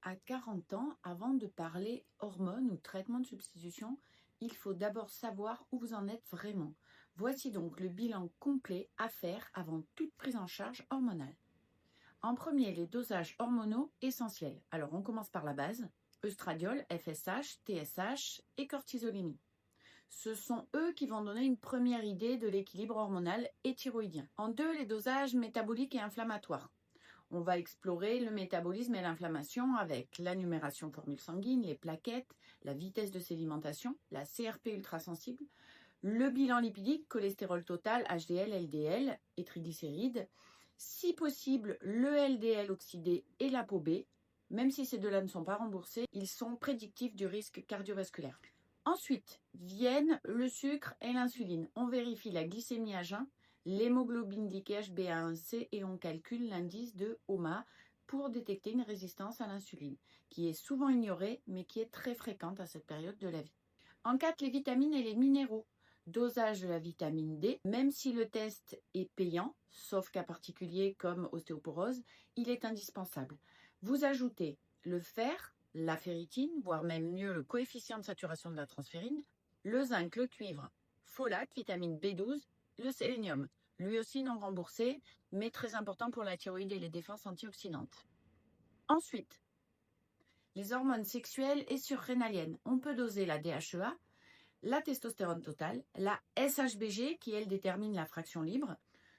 À 40 ans, avant de parler hormones ou traitement de substitution, il faut d'abord savoir où vous en êtes vraiment. Voici donc le bilan complet à faire avant toute prise en charge hormonale. En premier, les dosages hormonaux essentiels. Alors, on commence par la base, œstradiol, FSH, TSH et cortisolémie. Ce sont eux qui vont donner une première idée de l'équilibre hormonal et thyroïdien. En deux, les dosages métaboliques et inflammatoires. On va explorer le métabolisme et l'inflammation avec la numération formule sanguine, les plaquettes, la vitesse de sédimentation, la CRP ultrasensible, le bilan lipidique, cholestérol total, HDL, LDL et triglycérides. Si possible, le LDL oxydé et l'ApoB. Même si ces deux-là ne sont pas remboursés, ils sont prédictifs du risque cardiovasculaire. Ensuite viennent le sucre et l'insuline. On vérifie la glycémie à jeun, l'hémoglobine glyquée HbA1c et on calcule l'indice de HOMA pour détecter une résistance à l'insuline, qui est souvent ignorée mais qui est très fréquente à cette période de la vie. En 4, les vitamines et les minéraux. Dosage de la vitamine D, même si le test est payant, sauf cas particuliers comme ostéoporose, il est indispensable. Vous ajoutez le fer, la ferritine, voire même mieux le coefficient de saturation de la transférine, le zinc, le cuivre, folate, vitamine B12, le sélénium, lui aussi non remboursé, mais très important pour la thyroïde et les défenses antioxydantes. Ensuite, les hormones sexuelles et surrénaliennes. On peut doser la DHEA, la testostérone totale, la SHBG qui elle détermine la fraction libre.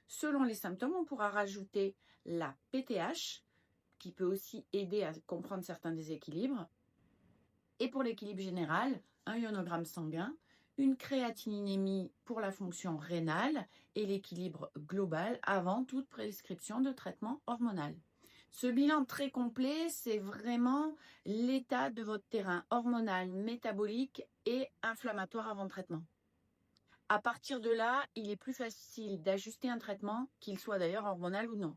Selon les symptômes, on pourra rajouter la PTH qui peut aussi aider à comprendre certains déséquilibres. Et pour l'équilibre général, un ionogramme sanguin, une créatininémie pour la fonction rénale et l'équilibre global avant toute prescription de traitement hormonal. Ce bilan très complet, c'est vraiment l'état de votre terrain hormonal, métabolique et inflammatoire avant traitement. À partir de là, il est plus facile d'ajuster un traitement, qu'il soit d'ailleurs hormonal ou non.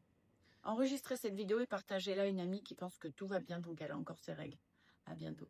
Enregistrez cette vidéo et partagez-la à une amie qui pense que tout va bien donc elle a encore ses règles. À bientôt.